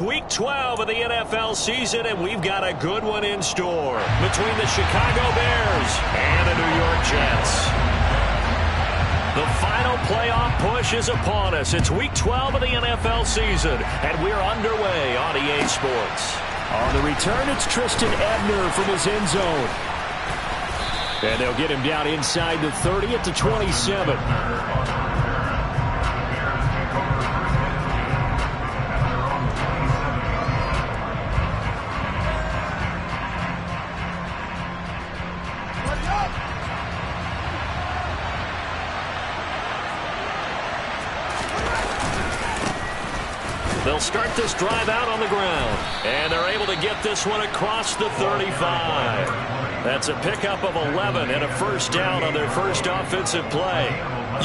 Week 12 of the NFL season, and we've got a good one in store between the Chicago Bears and the New York Jets. The final playoff push is upon us. It's Week 12 of the NFL season, and we're underway on EA Sports. On the return, it's Tristan Ebner from his end zone. And they'll get him down inside the 30 at the 27. They'll start this drive out on the ground, and they're able to get this one across the 35. That's a pickup of 11 and a first down on their first offensive play.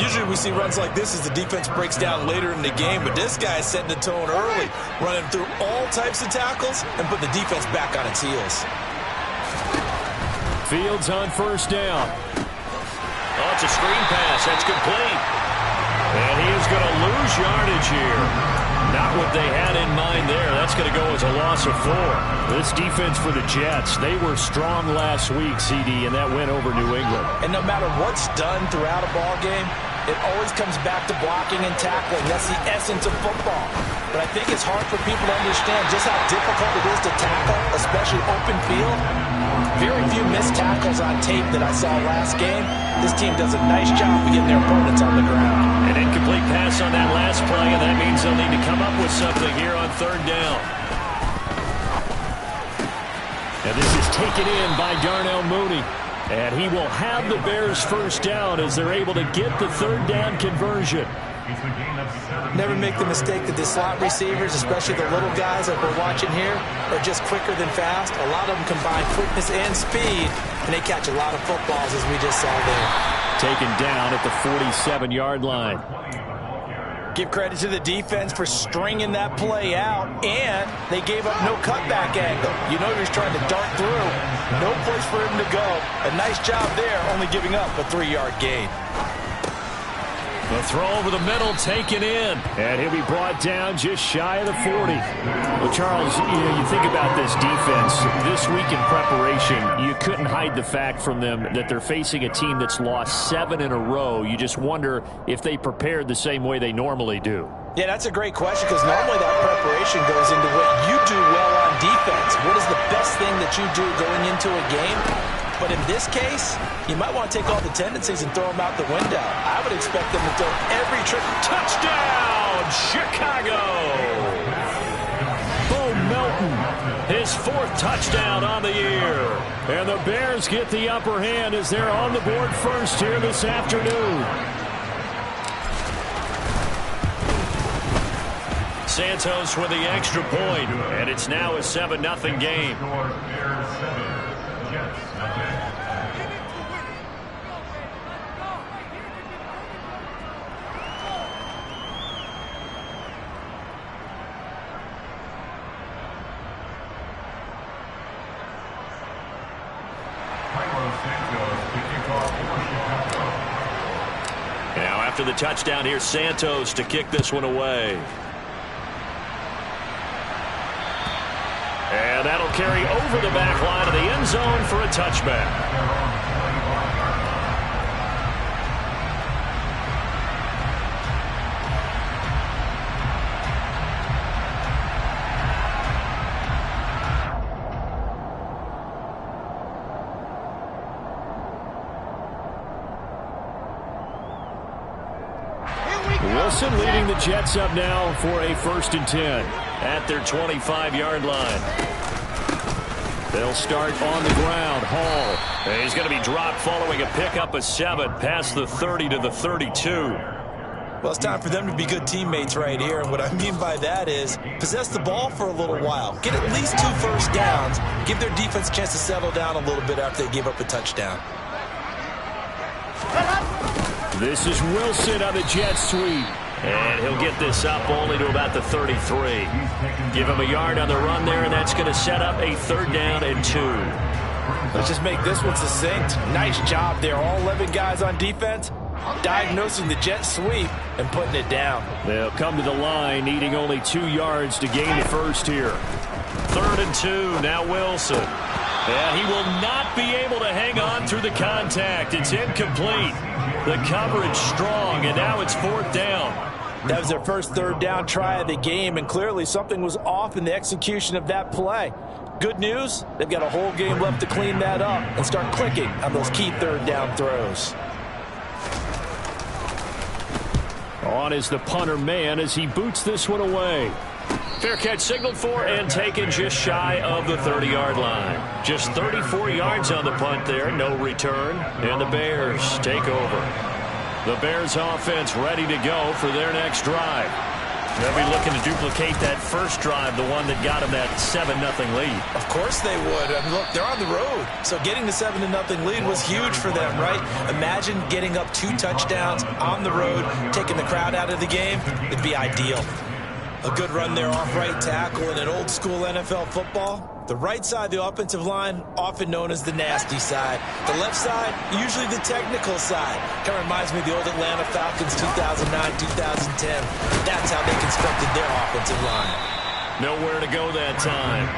Usually we see runs like this as the defense breaks down later in the game, but this guy is setting the tone early, running through all types of tackles and put the defense back on its heels. Fields on first down. Oh, it's a screen pass. That's complete. And he is going to lose yardage here. Not what they had in mind there. That's going to go as a loss of 4. This defense for the Jets, they were strong last week, CD, and that went over New England. And no matter what's done throughout a ball game, it always comes back to blocking and tackling. That's the essence of football. But I think it's hard for people to understand just how difficult it is to tackle, especially open field. Very few missed tackles on tape that I saw last game. This team does a nice job of getting their opponents on the ground. An incomplete pass on that last play, and that means they'll need to come up with something here on third down. And this is taken in by Darnell Mooney. And he will have the Bears first down as they're able to get the third down conversion. Never make the mistake that the slot receivers, especially the little guys that we're watching here, are just quicker than fast. A lot of them combine quickness and speed, and they catch a lot of footballs, as we just saw there. Taken down at the 47-yard line. Give credit to the defense for stringing that play out, and they gave up no cutback angle. You know he was trying to dart through. No place for him to go. A nice job there, only giving up a 3-yard gain. The throw over the middle, taken in. And he'll be brought down just shy of the 40. Well, Charles, you think about this defense. This week in preparation, you couldn't hide the fact from them that they're facing a team that's lost 7 in a row. You just wonder if they prepared the same way they normally do. Yeah, that's a great question, because normally that preparation goes into what you do well on defense. What is the best thing that you do going into a game? But in this case, you might want to take all the tendencies and throw them out the window. I would expect them to throw every trick. Touchdown, Chicago! Bo Melton, his 4th touchdown on the year. And the Bears get the upper hand as they're on the board first here this afternoon. Santos with the extra point, and it's now a 7-0 game. Now after the touchdown, here's Santos to kick this one away. And that'll carry over the back line of the end zone for a touchback. Wilson leading the Jets up now for a 1st and 10 at their 25-yard line. They'll start on the ground. Hall. And he's going to be dropped following a pickup of 7 past the 30 to the 32. Well, it's time for them to be good teammates right here. And what I mean by that is possess the ball for a little while. Get at least 2 first downs. Give their defense a chance to settle down a little bit after they give up a touchdown. This is Wilson on the jet sweep. And he'll get this up only to about the 33. Give him a yard on the run there, and that's going to set up a 3rd down and 2. Let's just make this one succinct. Nice job there. All 11 guys on defense diagnosing the jet sweep and putting it down. They'll come to the line, needing only 2 yards to gain the first here. 3rd and 2, now Wilson. And he will not be able to hang on through the contact. It's incomplete. The coverage strong, and now it's 4th down. That was their first 3rd down try of the game, and clearly something was off in the execution of that play. Good news, they've got a whole game left to clean that up and start clicking on those key 3rd down throws. On is the punter man as he boots this one away. Fair catch signaled for and taken just shy of the 30-yard line. Just 34 yards on the punt there, no return, and the Bears take over. The Bears offense ready to go for their next drive. They'll be looking to duplicate that first drive, the one that got them that 7-0 lead. Of course they would. I mean, look, they're on the road. So getting the 7-0 lead was huge for them, right? Imagine getting up 2 touchdowns on the road, taking the crowd out of the game. It'd be ideal. A good run there off right tackle in an old school NFL football. The right side, the offensive line, often known as the nasty side. The left side, usually the technical side. Kind of reminds me of the old Atlanta Falcons 2009-2010. That's how they constructed their offensive line. Nowhere to go that time.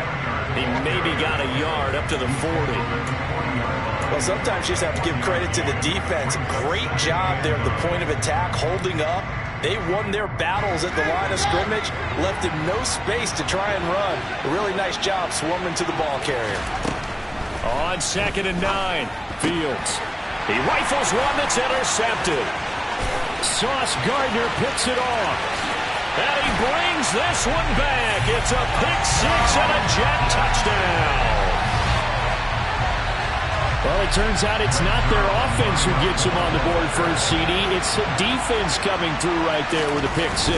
He maybe got a yard up to the 40. Well, sometimes you just have to give credit to the defense. Great job there at the point of attack, holding up. They won their battles at the line of scrimmage, left him no space to try and run. A really nice job swarming to the ball carrier. On 2nd and 9, Fields. He rifles one that's intercepted. Sauce Gardner picks it off. And he brings this one back. It's a pick 6 and a Jet touchdown. Well, it turns out it's not their offense who gets them on the board first, CD. It's the defense coming through right there with a pick 6.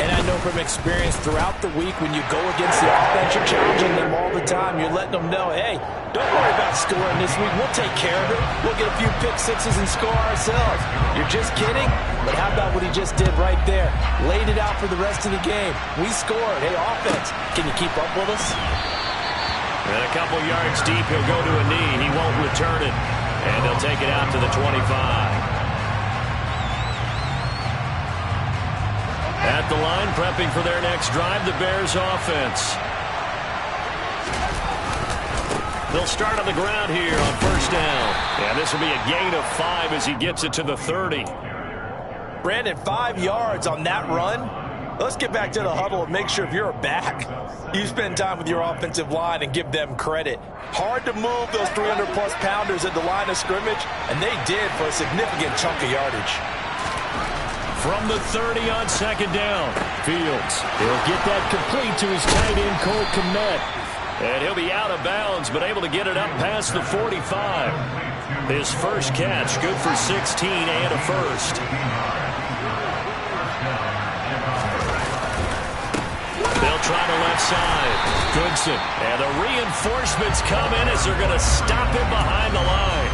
And I know from experience throughout the week when you go against the offense, you're challenging them all the time. You're letting them know, hey, don't worry about scoring this week. We'll take care of it. We'll get a few pick 6s and score ourselves. You're just kidding? But how about what he just did right there? Laid it out for the rest of the game. We scored. Hey, offense, can you keep up with us? And a couple yards deep, he'll go to a knee. He won't return it. And they'll take it out to the 25. At the line, prepping for their next drive, the Bears offense. They'll start on the ground here on 1st down. And this will be a gain of 5 as he gets it to the 30. Brandon, 5 yards on that run. Let's get back to the huddle and make sure if you're back, you spend time with your offensive line and give them credit. Hard to move those 300-plus pounders at the line of scrimmage, and they did for a significant chunk of yardage. From the 30 on 2nd down, Fields. He'll get that complete to his tight end, Cole Kmet. And he'll be out of bounds, but able to get it up past the 45. His first catch, good for 16 and a first. They'll try the left side. Goodson. And the reinforcements come in as they're going to stop him behind the line.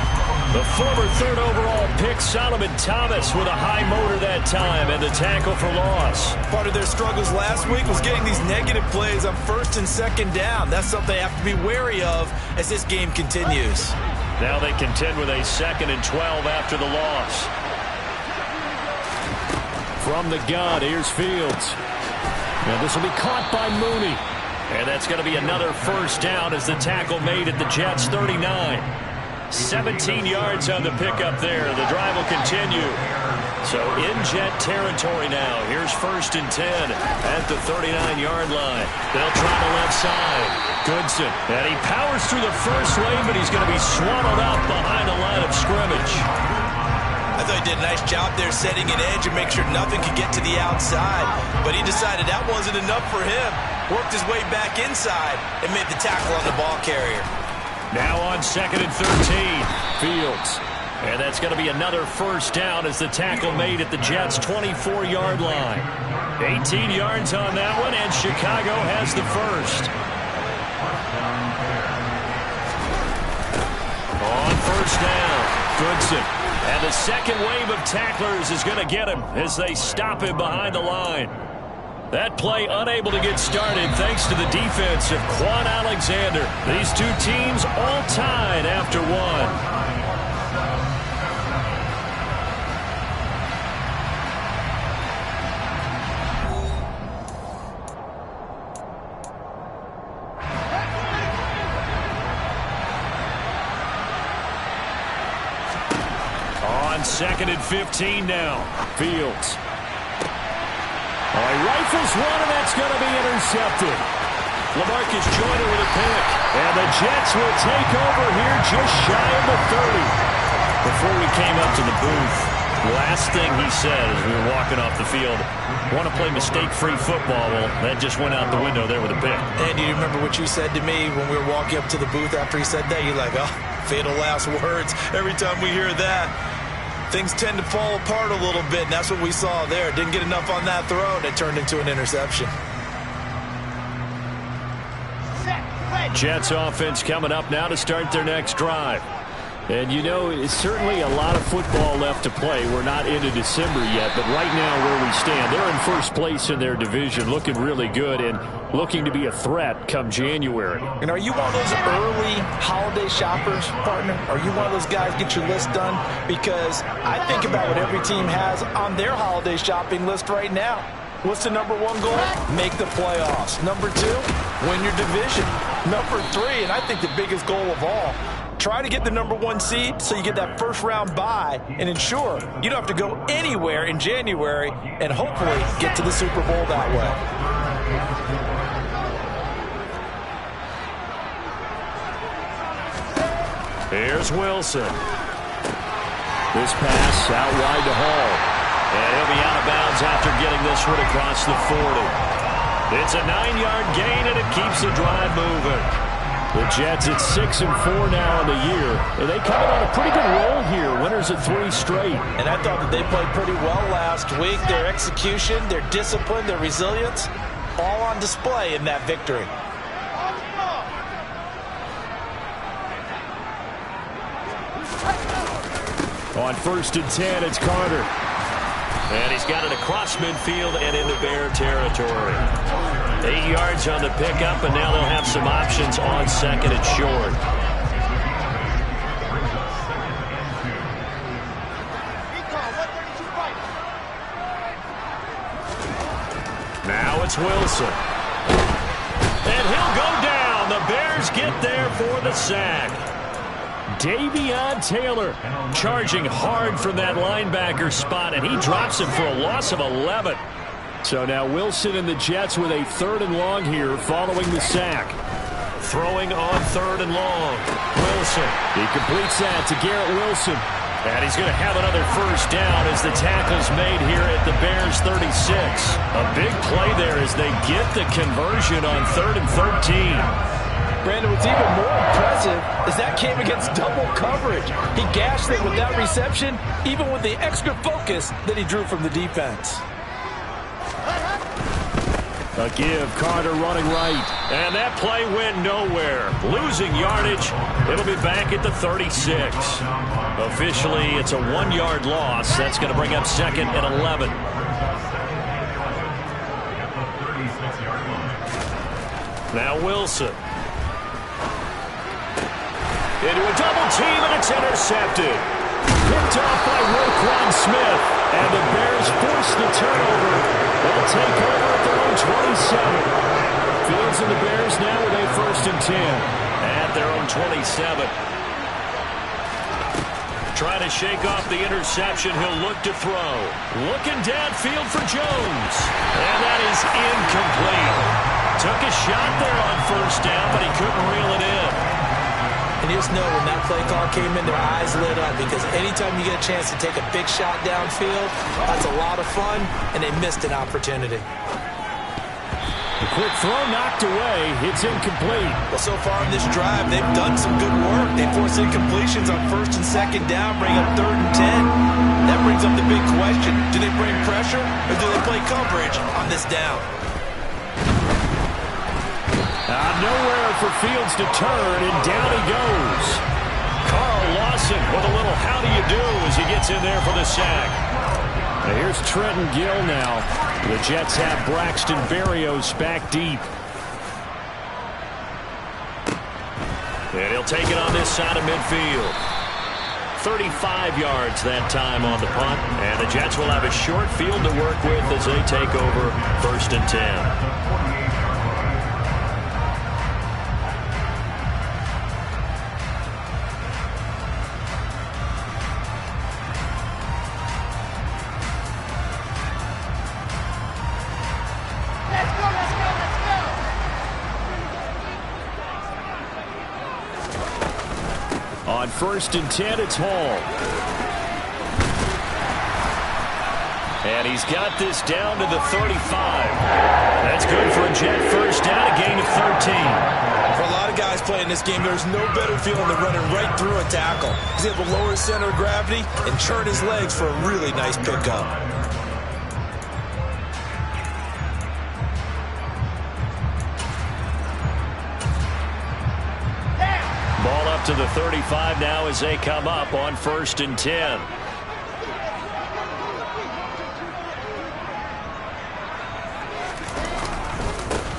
The former 3rd overall pick, Solomon Thomas, with a high motor that time and the tackle for loss. Part of their struggles last week was getting these negative plays on 1st and 2nd down. That's something they have to be wary of as this game continues. Now they contend with a 2nd and 12 after the loss. From the gun, here's Fields. Now this will be caught by Mooney. And that's going to be another 1st down as the tackle made at the Jets' 39. 17 yards on the pickup there. The drive will continue. So in Jet territory now. Here's 1st and 10 at the 39-yard line. They'll try the left side. Goodson. And he powers through the first lane, but he's going to be swallowed up behind the line of scrimmage. I thought he did a nice job there setting an edge and make sure nothing could get to the outside. But he decided that wasn't enough for him. Worked his way back inside and made the tackle on the ball carrier. Now on 2nd and 13, Fields. And that's going to be another 1st down as the tackle made at the Jets' 24-yard line. 18 yards on that one, and Chicago has the first. On 1st down, Goodson. And the second wave of tacklers is going to get him as they stop him behind the line. That play unable to get started thanks to the defense of Quan Alexander. These two teams all tied after one. on 2nd and 15 now. Fields. Oh, he rifles one, and that's going to be intercepted. LaMarcus Joyner with a pick. And the Jets will take over here just shy of the 30. Before we came up to the booth, last thing he said as we were walking off the field, want to play mistake-free football. Well, that just went out the window there with a pick. Andy, you remember what you said to me when we were walking up to the booth after he said that? You're like, oh, fatal last words. Every time we hear that, things tend to fall apart a little bit, and that's what we saw there. Didn't get enough on that throw, and it turned into an interception. Jets offense coming up now to start their next drive. And you know, it's certainly a lot of football left to play. We're not into December yet, but right now where we stand, they're in first place in their division, looking really good and looking to be a threat come January. And are you one of those early holiday shoppers, partner? Are you one of those guys get your list done? Because I think about what every team has on their holiday shopping list right now. What's the number one goal? Make the playoffs. Number 2, win your division. Number 3, and I think the biggest goal of all, try to get the number 1 seed so you get that first round bye and ensure you don't have to go anywhere in January and hopefully get to the Super Bowl that way. Here's Wilson. This pass out wide to Hall. And he'll be out of bounds after getting this one across the 40. It's a 9-yard gain, and it keeps the drive moving. The Jets at 6-4 now in the year. And they coming on a pretty good roll here. Winners of 3 straight. And I thought that they played pretty well last week. Their execution, their discipline, their resilience, all on display in that victory. On 1st and 10, it's Carter. And he's got it across midfield and into Bear territory. 8 yards on the pickup, and now they'll have some options on 2nd and short. Now it's Wilson. And he'll go down. The Bears get there for the sack. Davion Taylor charging hard from that linebacker spot, and he drops him for a loss of 11. So now Wilson and the Jets with a 3rd and long here following the sack. Throwing on 3rd and long. Wilson. He completes that to Garrett Wilson. And he's going to have another first down as the tackle's made here at the Bears 36. A big play there as they get the conversion on 3rd and 13. Brandon, what's even more impressive is that came against double coverage. He gashed them with that reception, even with the extra focus that he drew from the defense. A give, Carter running right. And that play went nowhere. Losing yardage. It'll be back at the 36. Officially, it's a 1-yard loss. That's going to bring up 2nd and 11. Now Wilson. Into a double team, and it's intercepted. Picked off by Roquan Smith. And the Bears force the turnover. They'll take over at their own 27. Fields and the Bears now with a 1st and 10. At their own 27. Trying to shake off the interception. He'll look to throw. Looking downfield for Jones. And that is incomplete. Took a shot there on 1st down, but he couldn't reel it in. And you just know when that play call came in, their eyes lit up, because anytime you get a chance to take a big shot downfield, that's a lot of fun, and they missed an opportunity. The quick throw knocked away. It's incomplete. Well, so far in this drive, they've done some good work. They forced incompletions on 1st and 2nd down, bring up 3rd and 10. That brings up the big question. Do they bring pressure, or do they play coverage on this down? Nowhere for Fields to turn, and down he goes. Carl Lawson with a little how do you do as he gets in there for the sack. Now here's Trenton Gill now. The Jets have Braxton Berrios back deep. And he'll take it on this side of midfield. 35 yards that time on the punt. And the Jets will have a short field to work with as they take over 1st and 10. On 1st and 10, it's Hall. And he's got this down to the 35. That's good for a Jet first down, a gain of 13. For a lot of guys playing this game, there's no better feeling than running right through a tackle. He's able to lower his center of gravity and churn his legs for a really nice pickup. Ball up to the 35 now as they come up on 1st and 10.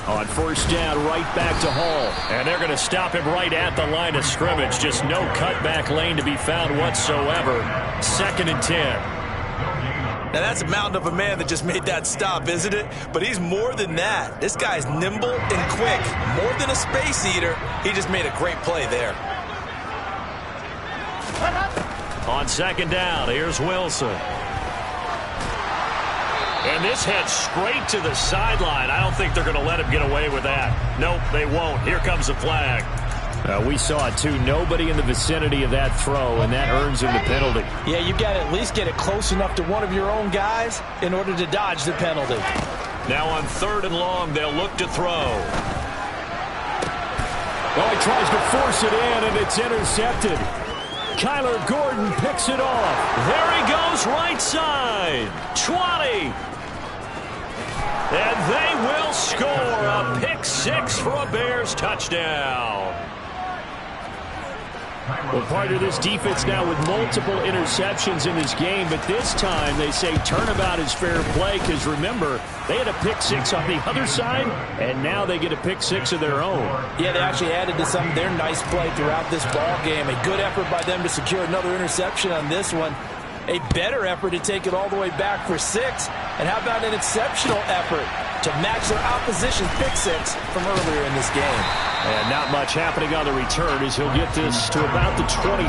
On 1st down, right back to Hall. And they're going to stop him right at the line of scrimmage. Just no cutback lane to be found whatsoever. 2nd and 10. Now that's a mountain of a man that just made that stop, isn't it? But he's more than that. This guy's nimble and quick. More than a space eater. He just made a great play there. On 2nd down, here's Wilson. And this heads straight to the sideline. I don't think they're going to let him get away with that. Nope, they won't. Here comes the flag. We saw it, too. Nobody in the vicinity of that throw, and that earns him the penalty. Yeah, you've got to at least get it close enough to one of your own guys in order to dodge the penalty. Now on 3rd and long, they'll look to throw. Oh, he tries to force it in, and it's intercepted. Kyler Gordon picks it off. There he goes, right side. 20. And they will score a pick-6 for a Bears touchdown. Well, part of this defense now with multiple interceptions in this game, but this time they say turnabout is fair play because, remember, they had a pick-6 on the other side, and now they get a pick-6 of their own. Yeah, they actually added to some of their nice play throughout this ball game. A good effort by them to secure another interception on this one. A better effort to take it all the way back for 6. And how about an exceptional effort to match their opposition's pick-6 from earlier in this game. And not much happening on the return as he'll get this to about the 23.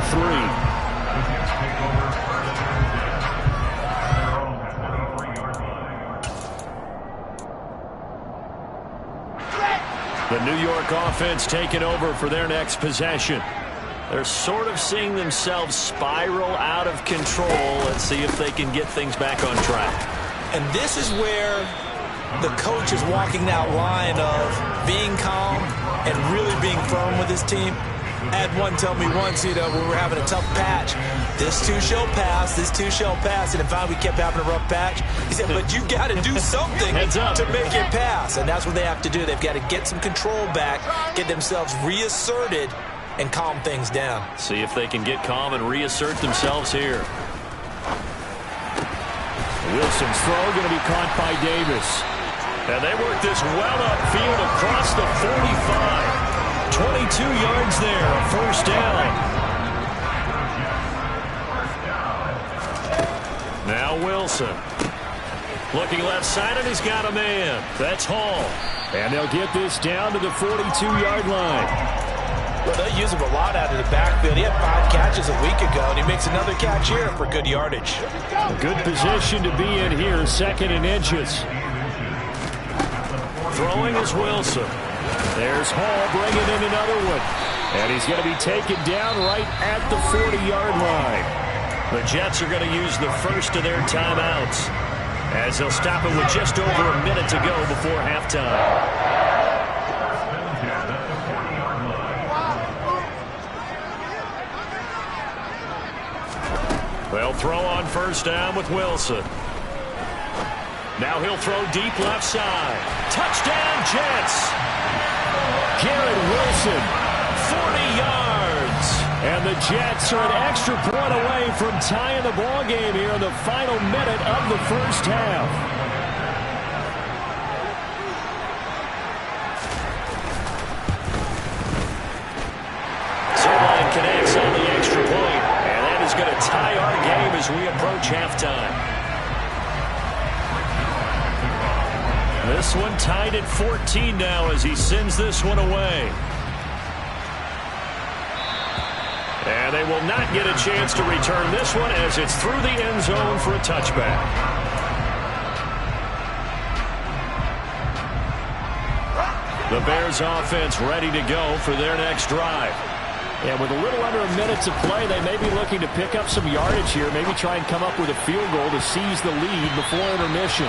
The New York offense taking over for their next possession. They're sort of seeing themselves spiral out of control. Let's see if they can get things back on track. And this is where the coach is walking that line of being calm and really being firm with his team. I had one tell me once, when we were having a tough patch, this too shall pass, this too shall pass. And in fact, we kept having a rough patch. He said, but you got to do something to make it pass. And that's what they have to do. They've got to get some control back, get themselves reasserted, and calm things down. See if they can get calm and reassert themselves here. Wilson's throw going to be caught by Davis. And they work this well upfield across the 45. 22 yards there, a first down. Now Wilson. Looking left side, and he's got a man. That's Hall. And they'll get this down to the 42-yard line. Well, they use him a lot out of the backfield. He had 5 catches a week ago, and he makes another catch here for good yardage. A good position to be in here, 2nd and inches. Throwing is Wilson. There's Hall bringing in another one. And he's going to be taken down right at the 40-yard line. The Jets are going to use the first of their timeouts as they'll stop it with just over a minute to go before halftime. They'll throw on first down with Wilson. Now he'll throw deep left side. Touchdown, Jets. Garrett Wilson. 40 yards. And the Jets are an extra point away from tying the ball game here in the final minute of the first half. Zerline connects on the extra point. And that is going to tie our game as we approach halftime. This one tied at 14 now as he sends this one away. And they will not get a chance to return this one as it's through the end zone for a touchback. The Bears offense ready to go for their next drive. And with a little under a minute to play, they may be looking to pick up some yardage here, maybe try and come up with a field goal to seize the lead before intermission.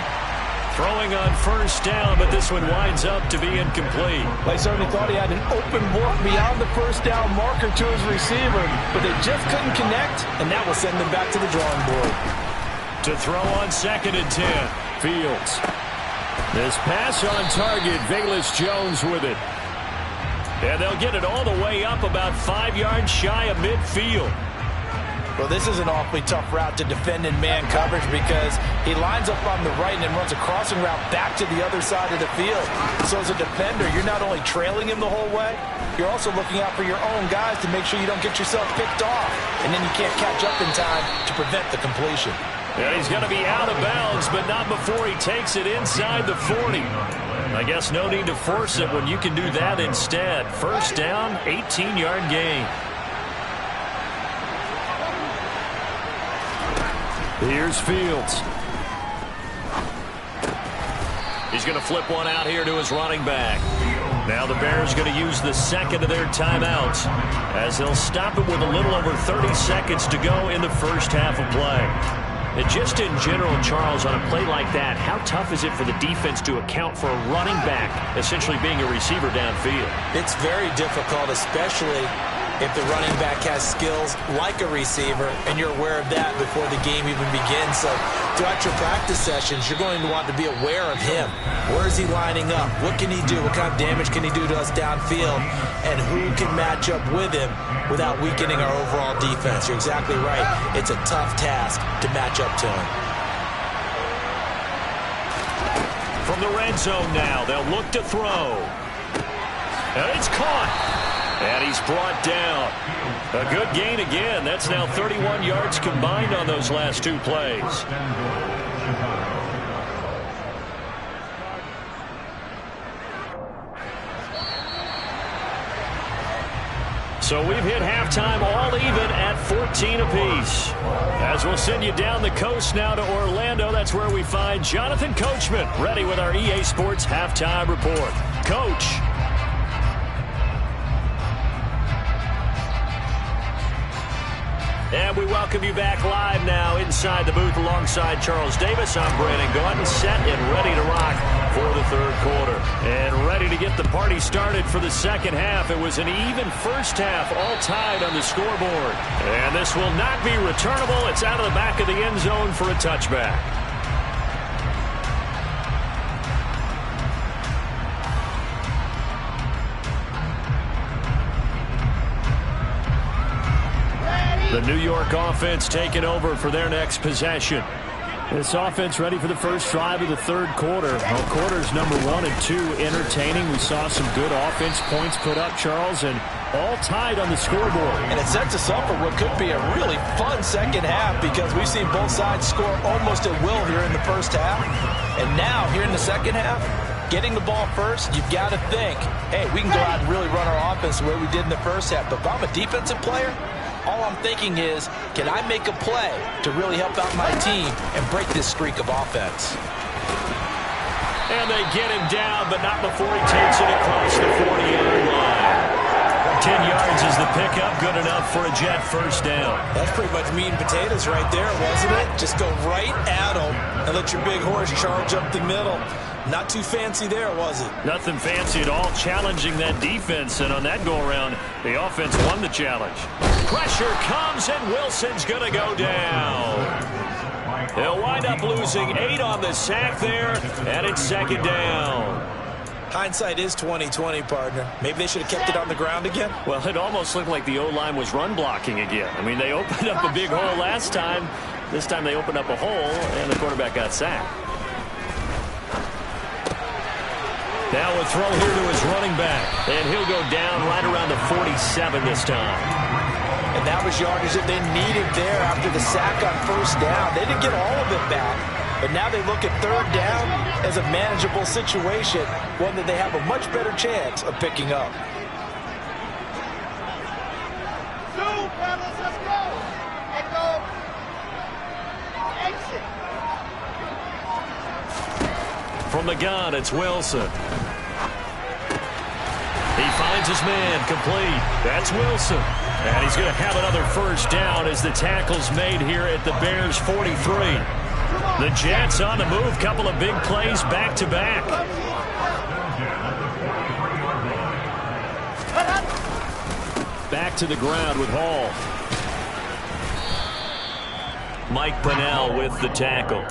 Throwing on first down, but this one winds up to be incomplete. They certainly thought he had an open look beyond the first down marker to his receiver, but they just couldn't connect, and that will send them back to the drawing board. To throw on 2nd and 10. Fields. This pass on target, Velus Jones with it. And they'll get it all the way up about 5 yards shy of midfield. Well, this is an awfully tough route to defend in man coverage because he lines up on the right and then runs a crossing route back to the other side of the field. So as a defender, you're not only trailing him the whole way, you're also looking out for your own guys to make sure you don't get yourself picked off. And then you can't catch up in time to prevent the completion. And he's going to be out of bounds, but not before he takes it inside the 40. I guess no need to force it when you can do that instead. First down, 18-yard gain. Here's Fields. He's going to flip one out here to his running back. Now the Bears going to use the second of their timeouts as they'll stop it with a little over 30 seconds to go in the first half of play. And just in general, Charles, on a play like that, how tough is it for the defense to account for a running back essentially being a receiver downfield? It's very difficult, especially if the running back has skills like a receiver, and you're aware of that before the game even begins. So throughout your practice sessions, you're going to want to be aware of him. Where is he lining up? What can he do? What kind of damage can he do to us downfield? And who can match up with him without weakening our overall defense? You're exactly right. It's a tough task to match up to him. From the red zone now, they'll look to throw. And it's caught. And he's brought down. A good gain again. That's now 31 yards combined on those last 2 plays. So we've hit halftime all even at 14 apiece. As we'll send you down the coast now to Orlando, that's where we find Jonathan Coachman ready with our EA Sports Halftime Report. Coach. And we welcome you back live now inside the booth alongside Charles Davis. I'm Brandon Gaudin, set and ready to rock for the third quarter. And ready to get the party started for the second half. It was an even first half, all tied on the scoreboard. And this will not be returnable. It's out of the back of the end zone for a touchback. The New York offense taking over for their next possession. This offense ready for the first drive of the third quarter. Well, quarters number 1 and 2 entertaining. We saw some good offense points put up, Charles, and all tied on the scoreboard. And it sets us up for what could be a really fun second half because we've seen both sides score almost at will here in the first half. And now, here in the second half, getting the ball first, you've got to think, hey, we can go out and really run our offense the way we did in the first half. But if I'm a defensive player, all I'm thinking is, can I make a play to really help out my team and break this streak of offense? And they get him down, but not before he takes it across the 40-yard line. 10 yards is the pickup, good enough for a Jet first down. That's pretty much meat and potatoes right there, wasn't it? Just go right at them and let your big horse charge up the middle. Not too fancy there, was it? Nothing fancy at all, challenging that defense, and on that go-around, the offense won the challenge. Pressure comes, and Wilson's going to go down. They'll wind up losing 8 on the sack there, and it's second down. Hindsight is 20/20, partner. Maybe they should have kept it on the ground again. Well, it almost looked like the O-line was run blocking again. I mean, they opened up a big hole last time. This time they opened up a hole, and the quarterback got sacked. Now a throw here to his running back, and he'll go down right around the 47 this time. And that was yardage that they needed there after the sack on first down. They didn't get all of it back, but now they look at third down as a manageable situation, one that they have a much better chance of picking up. Let's go. And go. Exit. From the gun, it's Wilson. He finds finds his man, complete. That's Wilson. And he's going to have another first down as the tackle's made here at the Bears' 43. The Jets on the move, couple of big plays back-to-back. Back to the ground with Hall. Mike Pennell with the tackle.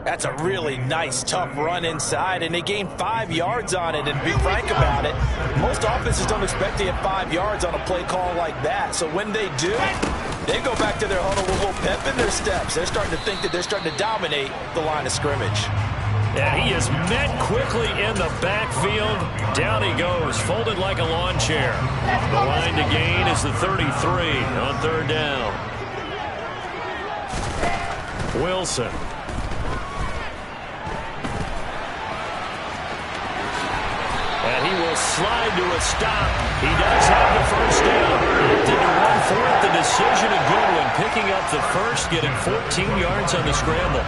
That's a really nice, tough run inside, and they gained 5 yards on it. And to be frank about it, most offenses don't expect to get 5 yards on a play call like that. So when they do, they go back to their huddle with a little pep in their steps. They're starting to think that they're starting to dominate the line of scrimmage. And he is met quickly in the backfield. Down he goes, folded like a lawn chair. The line to gain is the 33 on third down. Wilson. And he will slide to a stop. He does have the first down. Opted to run for it. The decision a good one. Picking up the first, getting 14 yards on the scramble.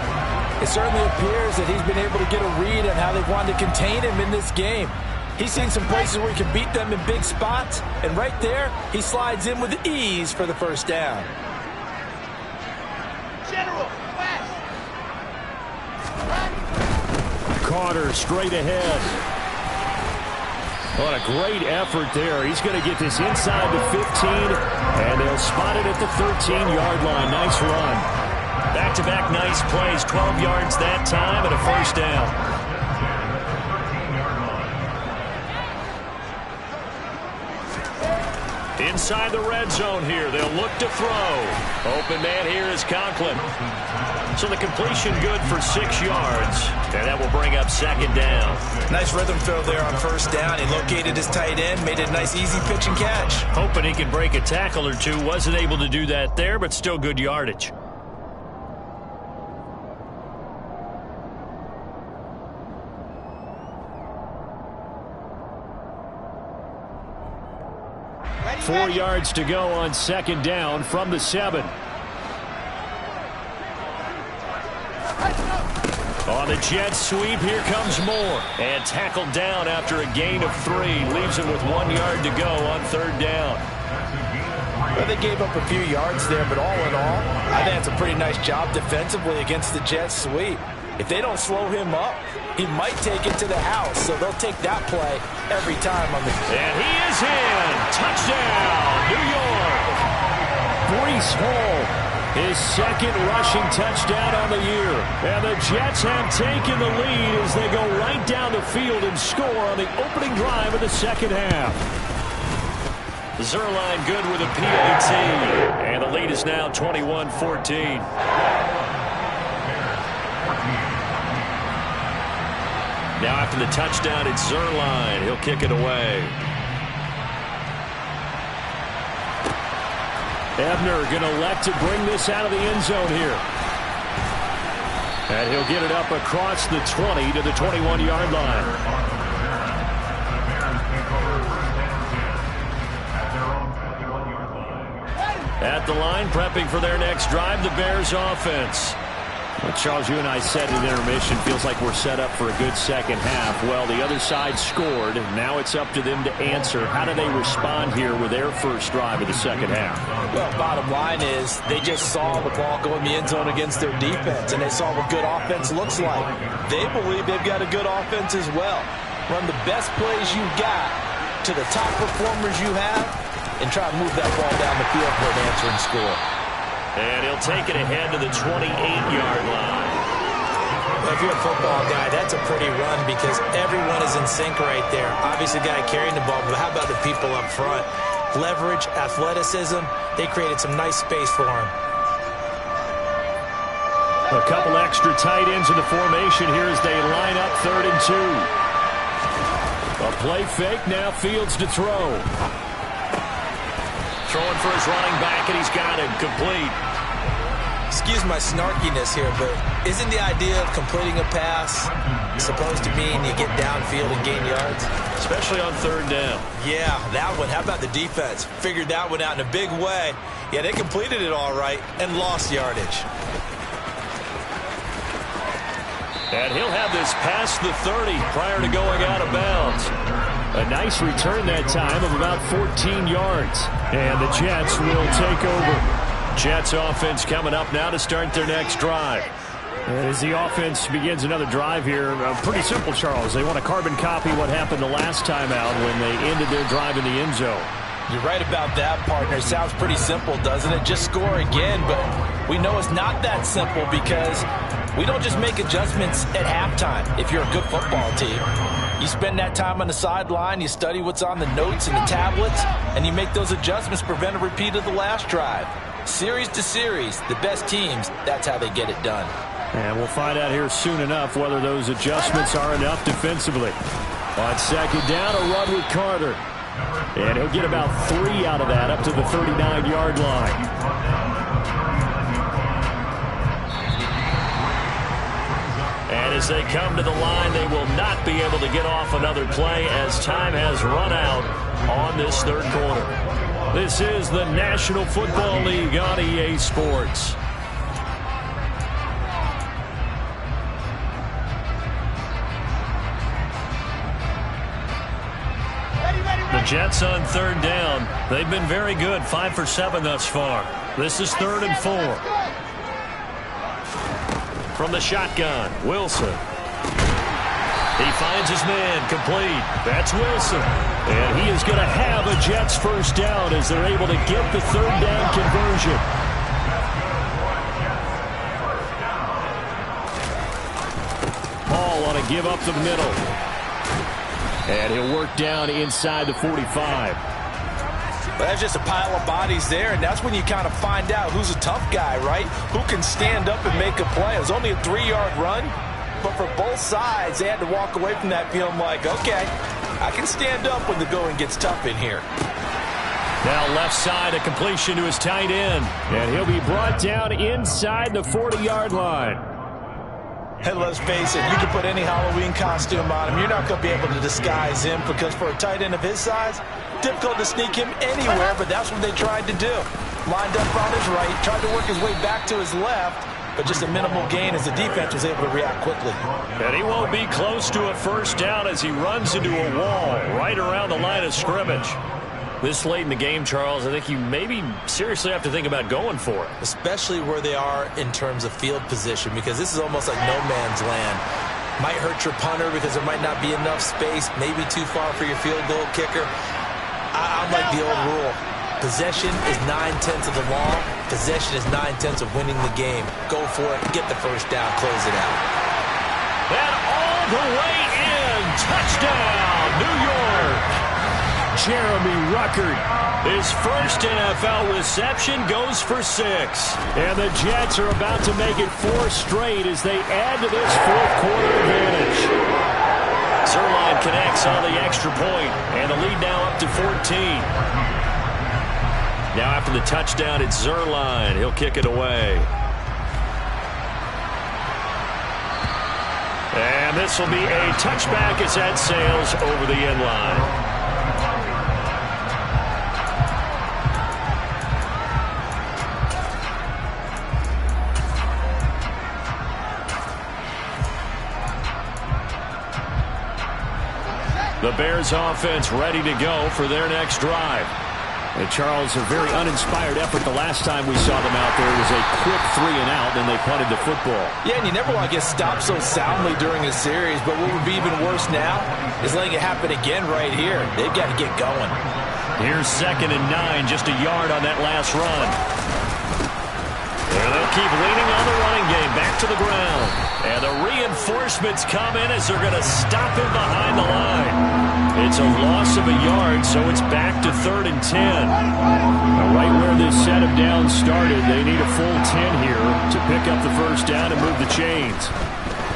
It certainly appears that he's been able to get a read on how they've wanted to contain him in this game. He's seen some places where he can beat them in big spots, and right there, he slides in with ease for the first down. General, west. Carter straight ahead. What a great effort there. He's going to get this inside the 15, and they'll spot it at the 13-yard line. Nice run. Back-to-back nice plays. 12 yards that time and a first down. Inside the red zone here. They'll look to throw. Open man here is Conklin. So the completion good for 6 yards. And that will bring up second down. Nice rhythm throw there on first down. He located his tight end, made it a nice easy pitch and catch. Hoping he can break a tackle or two. Wasn't able to do that there, but still good yardage. Ready, 4 ready. yards to go on second down from the 7. On the Jets sweep, here comes Moore. And tackled down after a gain of 3. Leaves him with 1 yard to go on third down. Well, they gave up a few yards there, but all in all, I think it's a pretty nice job defensively against the Jets sweep. If they don't slow him up, he might take it to the house, so they'll take that play every time on the... And he is in. Touchdown, New York. Breece Hall, his second rushing touchdown on the year. And the Jets have taken the lead as they go right down the field and score on the opening drive of the second half. Zuerlein good with a PAT. And the lead is now 21-14. Now after the touchdown, it's Zuerlein. He'll kick it away. Ebner going to elect to bring this out of the end zone here. And he'll get it up across the 20 to the 21-yard line. At the line, prepping for their next drive, the Bears offense. Well, Charles, you and I said in intermission, feels like we're set up for a good second half. Well, the other side scored. Now it's up to them to answer. How do they respond here with their first drive of the second half? Well, bottom line is they just saw the ball go in the end zone against their defense, and they saw what good offense looks like. They believe they've got a good offense as well. Run the best plays you've got to the top performers you have, and try to move that ball down the field for an answering score. And he'll take it ahead to the 28-yard line. If you're a football guy, that's a pretty run because everyone is in sync right there. Obviously, the guy carrying the ball, but how about the people up front? Leverage, athleticism, they created some nice space for him. A couple extra tight ends in the formation here as they line up 3rd and 2. A play fake, now Fields to throw. Throwing for his running back, and he's got him complete. Excuse my snarkiness here, but isn't the idea of completing a pass supposed to mean you get downfield and gain yards? Especially on third down. Yeah, that one. How about the defense? Figured that one out in a big way. Yeah, they completed it all right and lost yardage. And he'll have this past the 30 prior to going out of bounds. A nice return that time of about 14 yards. And the Jets will take over. Jets offense coming up now to start their next drive. And as the offense begins another drive here, pretty simple, Charles. They want to carbon copy what happened the last time out when they ended their drive in the end zone. You're right about that, partner. Sounds pretty simple, doesn't it? Just score again, but we know it's not that simple because we don't just make adjustments at halftime if you're a good football team. You spend that time on the sideline, you study what's on the notes and the tablets, and you make those adjustments to prevent a repeat of the last drive. Series to series, the best teams, that's how they get it done. And we'll find out here soon enough whether those adjustments are enough defensively. On second down, a run with Carter. And he'll get about 3 out of that up to the 39-yard line. And as they come to the line, they will not be able to get off another play as time has run out on this third quarter. This is the National Football League on EA Sports. The Jets on third down. They've been very good, 5 for 7 thus far. This is 3rd and 4. From the shotgun, Wilson. He finds his man, complete. That's Wilson. And he is going to have a Jets first down as they're able to get the third down conversion. Paul on a give up the middle. And he'll work down inside the 45. But that's just a pile of bodies there, and that's when you kind of find out who's a tough guy, right? Who can stand up and make a play. It was only a 3-yard run, but for both sides, they had to walk away from that feeling like, okay, I can stand up when the going gets tough in here. Now left side, a completion to his tight end. And he'll be brought down inside the 40-yard line. And let's face it, you can put any Halloween costume on him. You're not going to be able to disguise him because for a tight end of his size, difficult to sneak him anywhere, but that's what they tried to do. Lined up on his right, tried to work his way back to his left, but just a minimal gain as the defense was able to react quickly. And he won't be close to a first down as he runs into a wall right around the line of scrimmage. This late in the game, Charles, I think you maybe seriously have to think about going for it. Especially where they are in terms of field position, because this is almost like no man's land. Might hurt your punter because there might not be enough space, maybe too far for your field goal kicker. I'm like the old rule. Possession is 9/10 of the law. Possession is 9/10 of winning the game. Go for it. Get the first down. Close it out. And all the way in. Touchdown, New York. Jeremy Ruckert. His first NFL reception goes for 6. And the Jets are about to make it 4 straight as they add to this fourth quarter advantage. Zuerlein connects on the extra point, and the lead now up to 14. Now after the touchdown, it's Zuerlein. He'll kick it away. And this will be a touchback as that sails over the end line. The Bears offense ready to go for their next drive. And Charles, a very uninspired effort the last time we saw them out there. It was a quick 3 and out, and they punted the football. Yeah, and you never want to get stopped so soundly during a series, but what would be even worse now is letting it happen again right here. They've got to get going. Here's 2nd and 9, just a yard on that last run. And they'll keep leaning on the running game, back to the ground. And the reinforcements come in as they're going to stop him behind the line. It's a loss of a yard, so it's back to 3rd and 10. Now, right where this set of downs started, they need a full 10 here to pick up the first down and move the chains.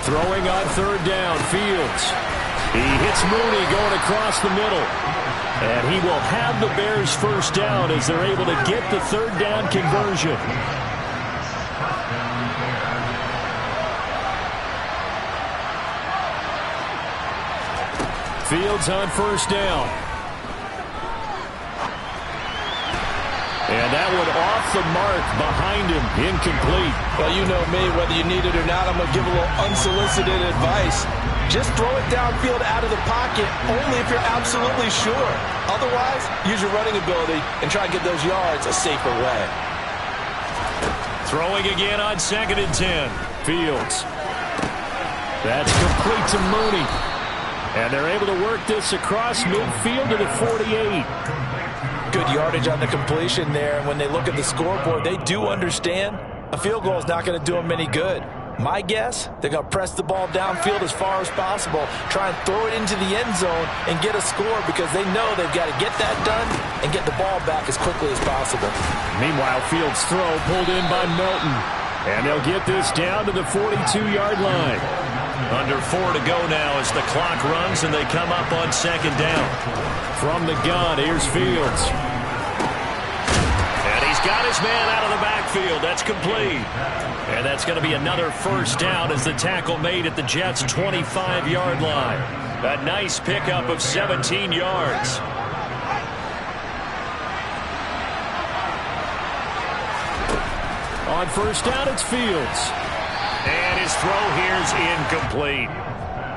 Throwing on 3rd down, Fields. He hits Mooney going across the middle. And he will have the Bears first down as they're able to get the 3rd down conversion. Fields on first down. And that one off the mark behind him, incomplete. Well, you know me, whether you need it or not, I'm going to give a little unsolicited advice. Just throw it downfield out of the pocket, only if you're absolutely sure. Otherwise, use your running ability and try and get those yards a safer way. Throwing again on 2nd and 10. Fields. That's complete to Mooney. And they're able to work this across midfield to the 48. Good yardage on the completion there. And when they look at the scoreboard, they do understand a field goal is not going to do them any good. My guess, they're going to press the ball downfield as far as possible, try and throw it into the end zone and get a score because they know they've got to get that done and get the ball back as quickly as possible. Meanwhile, Fields' throw pulled in by Melton. And they'll get this down to the 42-yard line. Under 4 to go now as the clock runs and they come up on 2nd down. From the gun, here's Fields. And he's got his man out of the backfield. That's complete. And that's going to be another first down as the tackle made at the Jets' 25-yard line. A nice pickup of 17 yards. On first down, it's Fields. And his throw here's incomplete.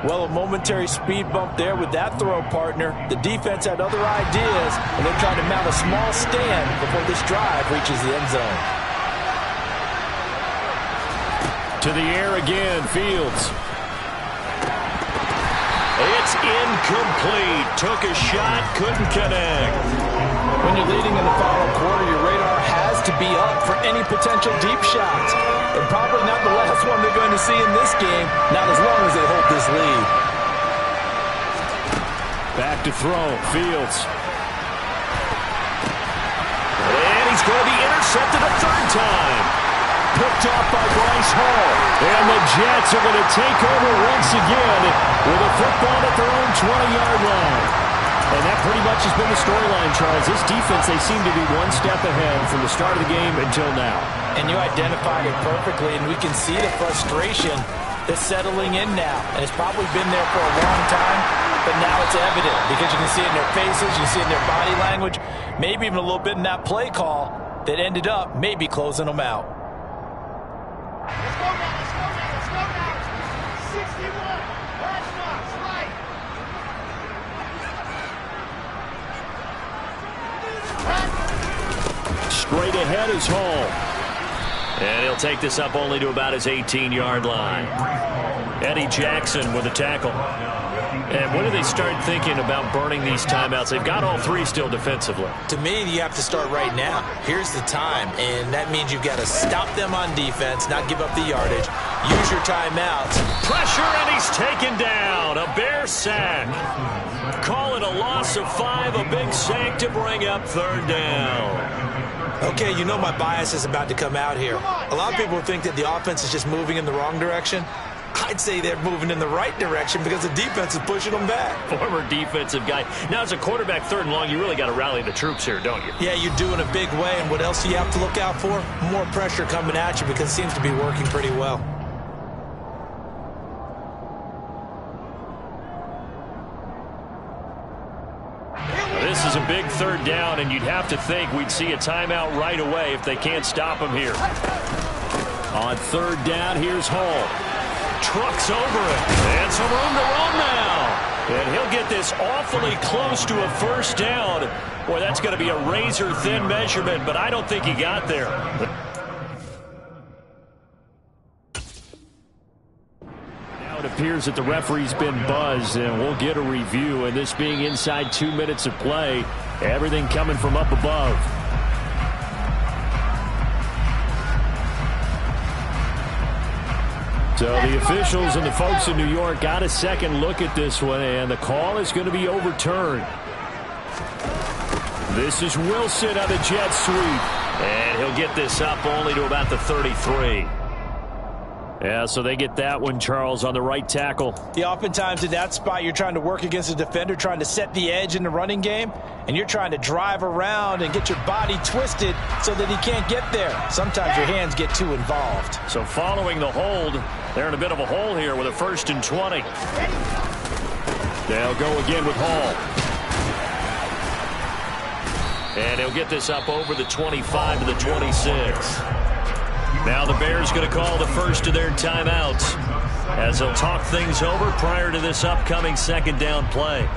Well, a momentary speed bump there with that throw, partner. The defense had other ideas, and they're trying to mount a small stand before this drive reaches the end zone. To the air again, Fields. It's incomplete. Took a shot, couldn't connect. When you're leading in the final quarter, your radar has to be up for any potential deep shots. And probably not the last one they're going to see in this game, not as long as they hold this lead. Back to throw, Fields. And he's going to be intercepted a third time. Picked off by Bryce Hall. And the Jets are going to take over once again with a football at their own 20-yard line. And that pretty much has been the storyline, Charles. This defense, they seem to be one step ahead from the start of the game until now. And you identified it perfectly, and we can see the frustration that's settling in now. And it's probably been there for a long time, but now it's evident because you can see it in their faces, you can see it in their body language, maybe even a little bit in that play call that ended up maybe closing them out. Let's go now, let's go now, let's go now. 61, hard knocks, right. Straight ahead is Hall. And he'll take this up only to about his 18-yard line. Eddie Jackson with a tackle. And when do they start thinking about burning these timeouts? They've got all three still defensively. To me, you have to start right now. Here's the time, and that means you've got to stop them on defense, not give up the yardage. Use your timeouts. Pressure, and he's taken down. A Bear sack. Call it a loss of 5, a big sack to bring up 3rd down. Okay, you know my bias is about to come out here. A lot of people think that the offense is just moving in the wrong direction. I'd say they're moving in the right direction because the defense is pushing them back. Former defensive guy. Now, as a quarterback 3rd and long, you really got to rally the troops here, don't you? Yeah, you do in a big way. And what else do you have to look out for? More pressure coming at you because it seems to be working pretty well. This is a big 3rd down, and you'd have to think we'd see a timeout right away if they can't stop him here. On 3rd down, here's Hall. Trucks over it. And some room to run now. And he'll get this awfully close to a 1st down. Boy, that's going to be a razor-thin measurement, but I don't think he got there. It appears that the referee's been buzzed, and we'll get a review. And this being inside 2 minutes of play, everything coming from up above. So the officials and the folks in New York got a second look at this one, and the call is going to be overturned. This is Wilson on the jet sweep. And he'll get this up only to about the 33. Yeah, so they get that one, Charles, on the right tackle. Yeah, oftentimes in that spot, you're trying to work against a defender, trying to set the edge in the running game, and you're trying to drive around and get your body twisted so that he can't get there. Sometimes your hands get too involved. So following the hold, they're in a bit of a hole here with a 1st and 20. They'll go again with Hall. And he'll get this up over the 25 to the 26. Now the Bears going to call the first of their timeouts as they'll talk things over prior to this upcoming second down play.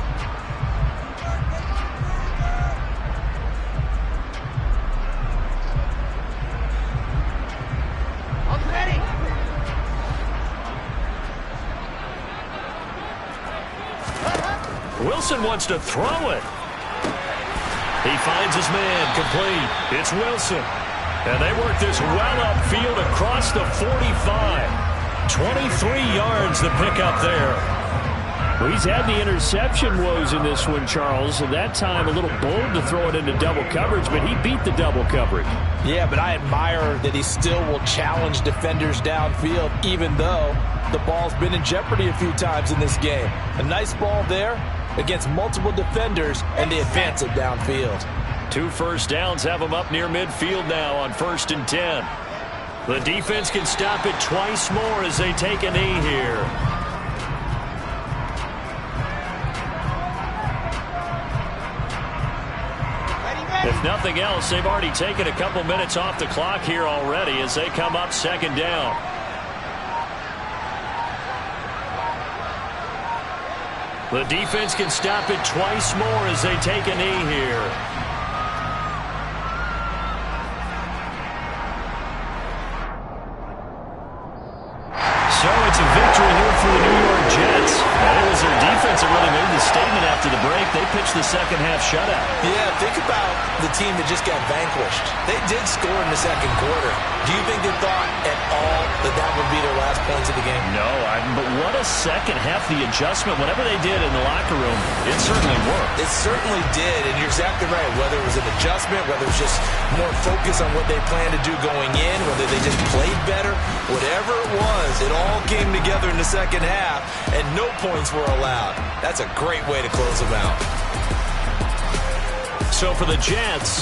Wilson wants to throw it. He finds his man complete. It's Wilson. And they work this well upfield across the 45. 23 yards the pickup there. Well, he's had the interception woes in this one, Charles. And that time a little bold to throw it into double coverage, but he beat the double coverage. Yeah, but I admire that he still will challenge defenders downfield, even though the ball's been in jeopardy a few times in this game. A nice ball there against multiple defenders, and they advance it downfield. 2 first downs have them up near midfield now on 1st and 10. The defense can stop it twice more as they take a knee here. If nothing else, they've already taken a couple minutes off the clock here already as they come up 2nd down. The defense can stop it twice more as they take a knee here. So it's a victory here for the New York Jets. And it was their defense that really made the statement after the break. They pitched the second half shutout. Yeah, think about the team that just got vanquished. They did score in the second quarter. Do you think they thought at all that that would be their last points of the game? No, but what a second half. The adjustment, whatever they did in the locker room, it certainly worked. It certainly did, and you're exactly right. Whether it was an adjustment, whether it was just more focus on what they planned to do going in, whether they just played better, whatever it was, it all came together in the second half, and no points were allowed. That's a great way to close them out. So for the Jets,